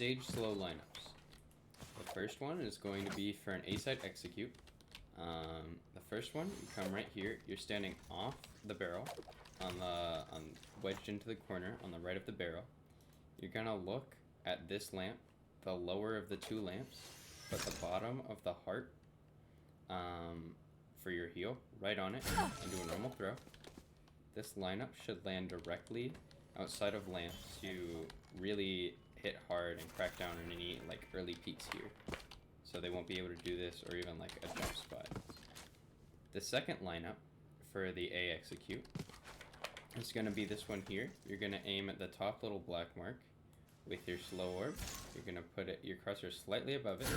stage slow lineups. The first one is going to be for an A-side execute. The first one, you come right here. You're standing off the barrel, wedged into the corner on the right of the barrel. You're gonna look at this lamp, the lower of the two lamps, put the bottom of the heart for your heel right on it, and do a normal throw. This lineup should land directly outside of lamps to really hit hard and crack down on any like early peaks here. So they won't be able to do this or even like a jump spot. The second lineup for the A execute is going to be this one here. You're going to aim at the top little black mark with your slow orb. You're going to put your cursor slightly above it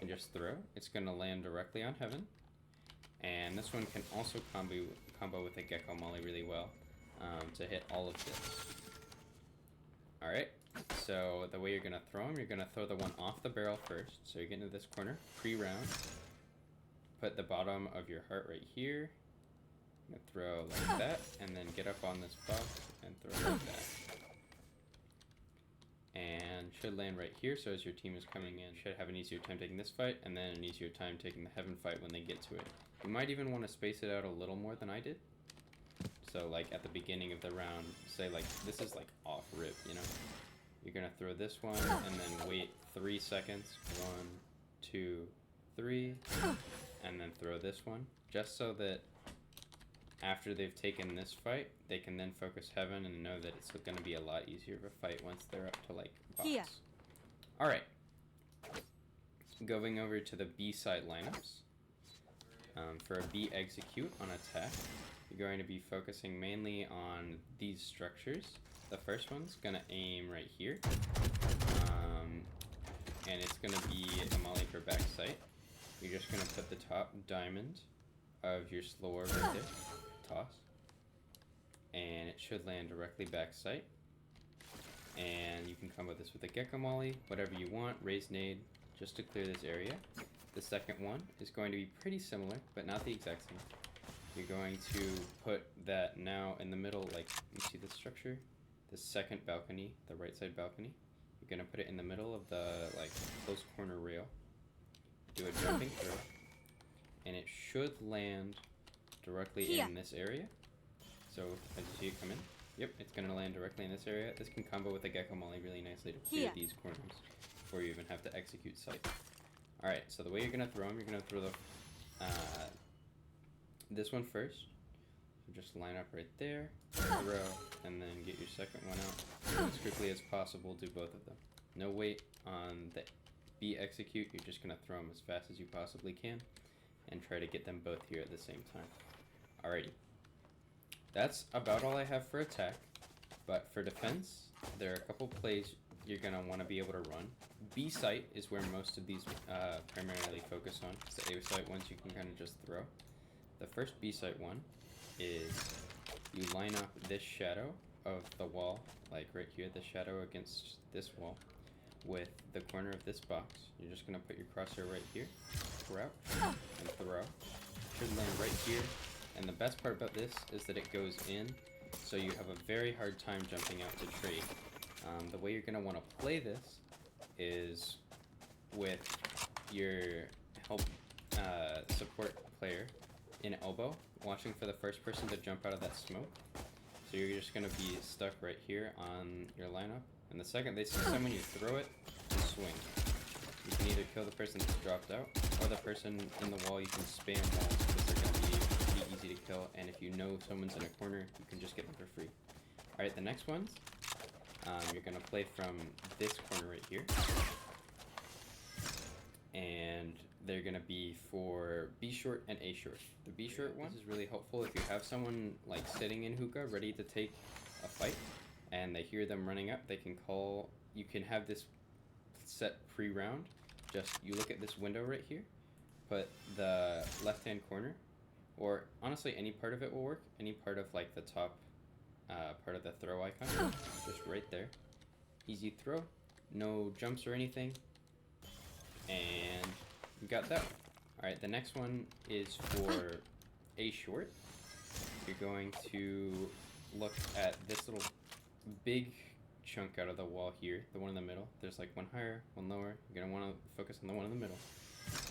and just throw. It's going to land directly on heaven. And this one can also combo with a Gecko Molly really well to hit all of this. Alright, so the way you're going to throw them, you're going to throw the one off the barrel first. So you get into this corner, pre-round. Put the bottom of your heart right here. I'm going to throw like that, and then get up on this box and throw like that. And should land right here, so as your team is coming in, should have an easier time taking this fight, and then an easier time taking the heaven fight when they get to it. You might even want to space it out a little more than I did. So like at the beginning of the round, say like this is like off rip, you know? You're gonna throw this one and then wait 3 seconds. 1, 2, 3, and then throw this one, just so that after they've taken this fight, they can then focus heaven and know that it's going to be a lot easier of a fight once they're up to like box. Yeah. Alright. Going over to the B side lineups. For a B execute on attack, you're going to be focusing mainly on these structures. The first one's going to aim right here. And it's going to be a molly for back sight. You're just going to put the top diamond of your slow orb right there. Toss, and it should land directly back sight. And you can combo this with a Gecko Molly, whatever you want, raise nade, just to clear this area. The second one is going to be pretty similar, but not the exact same. You're going to put that now in the middle, like, you see the structure? The second balcony, the right side balcony. You're going to put it in the middle of the, like, close corner rail. Do a jumping throw, and it should land directly in this area. So as you see it come in, yep, it's going to land directly in this area. This can combo with a Gecko Molly really nicely to clear these corners before you even have to execute sight. Alright, so the way you're going to throw them, you're going to throw the this one first. So just line up right there, throw, and then get your second one out. As quickly as possible, do both of them. No wait on the B execute, you're just going to throw them as fast as you possibly can and try to get them both here at the same time. Alrighty. That's about all I have for attack, but for defense, there are a couple plays you're going to want to be able to run. B site is where most of these primarily focus on. The A site ones you can kind of just throw. The first B site one is you line up this shadow of the wall, like right here, the shadow against this wall, with the corner of this box. You're just going to put your crosshair right here, crouch, and throw. Should land right here. And the best part about this is that it goes in, so you have a very hard time jumping out to trade. The way you're going to want to play this is with your help support player in elbow, watching for the first person to jump out of that smoke. So you're just going to be stuck right here on your lineup. And the second they see someone, you throw it and swing. You can either kill the person that's dropped out, or the person in the wall. You can spam walls because they're going to be easy to kill. And if you know someone's in a corner, you can just get them for free. Alright, the next ones, you're going to play from this corner right here. And they're going to be for B short and A short. The B short one is really helpful if you have someone like sitting in hookah ready to take a fight and they hear them running up. They can call, you can have this set pre-round. Just you look at this window right here, put the left hand corner, or honestly any part of it will work, any part of like the top part of the throw icon, just right there. Easy throw, no jumps or anything. And you got that one. Alright, the next one is for A short. You're going to look at this little big chunk out of the wall here, the one in the middle. There's like one higher, one lower. You're gonna want to focus on the one in the middle.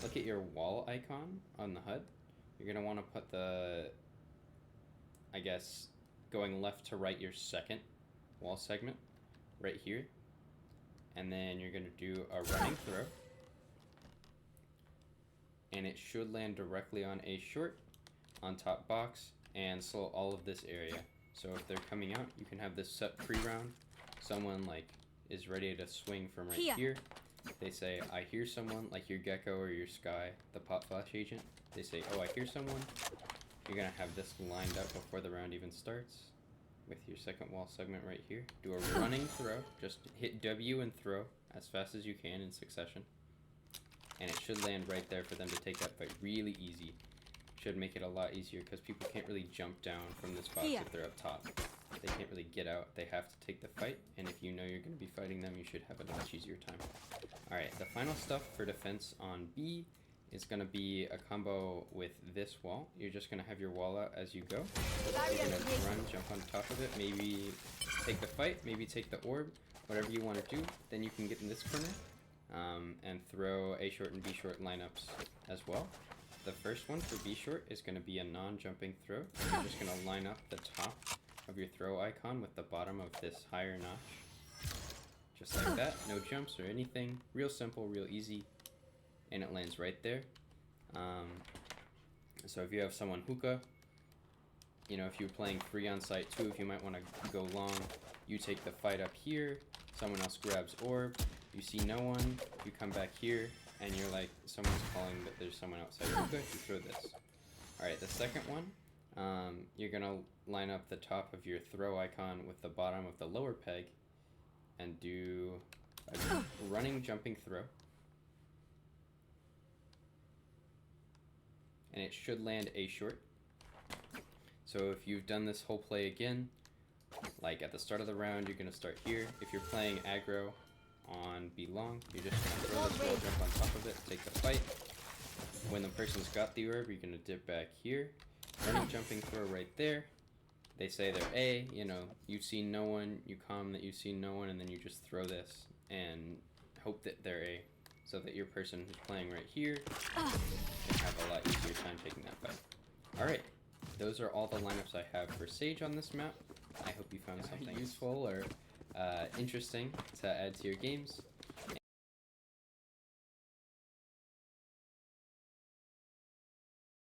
Look at your wall icon on the HUD. You're gonna want to put the, I guess, going left to right, your second wall segment right here. And then you're gonna do a running throw. And it should land directly on a short, on top box, and slow all of this area. So if they're coming out, you can have this set pre-round. Someone like is ready to swing from right here. They say, I hear someone, like your Gecko or your Sky, the pop flash agent. They say, oh, I hear someone. You're gonna have this lined up before the round even starts with your second wall segment right here. Do a running throw, just hit W and throw as fast as you can in succession. And it should land right there for them to take that fight really easy. Should make it a lot easier because people can't really jump down from this box if they're up top. They can't really get out. They have to take the fight, and if you know you're going to be fighting them, you should have a much easier time. Alright, the final stuff for defense on B is going to be a combo with this wall. You're just going to have your wall out as you go. You're going to run, jump on top of it, maybe take the fight, maybe take the orb, whatever you want to do. Then you can get in this corner and throw A short and B short lineups as well. The first one for B short is going to be a non-jumping throw. You're just going to line up the top of your throw icon with the bottom of this higher notch. Just like that. No jumps or anything. Real simple, real easy. And it lands right there. So if you have someone hookah, you know, if you're playing 3 on site 2, if you might want to go long, you take the fight up here. Someone else grabs orb. You see no one. You come back here. And you're like, someone's calling that there's someone outside your hookah, you throw this. Alright, the second one, you're gonna line up the top of your throw icon with the bottom of the lower peg and do a running jumping throw. And it should land A short. So if you've done this whole play again, like at the start of the round, you're gonna start here. If you're playing aggro on B long, you're just gonna throw this wall, jump on top of it, take the fight. When the person's got the orb, you're gonna dip back here, running jumping throw right there. They say they're A, you know, you've seen no one, you calm that you've seen no one, and then you just throw this and hope that they're A, so that your person who's playing right here can have a lot easier time taking that fight. Alright, those are all the lineups I have for Sage on this map. I hope you found something useful or interesting to add to your games.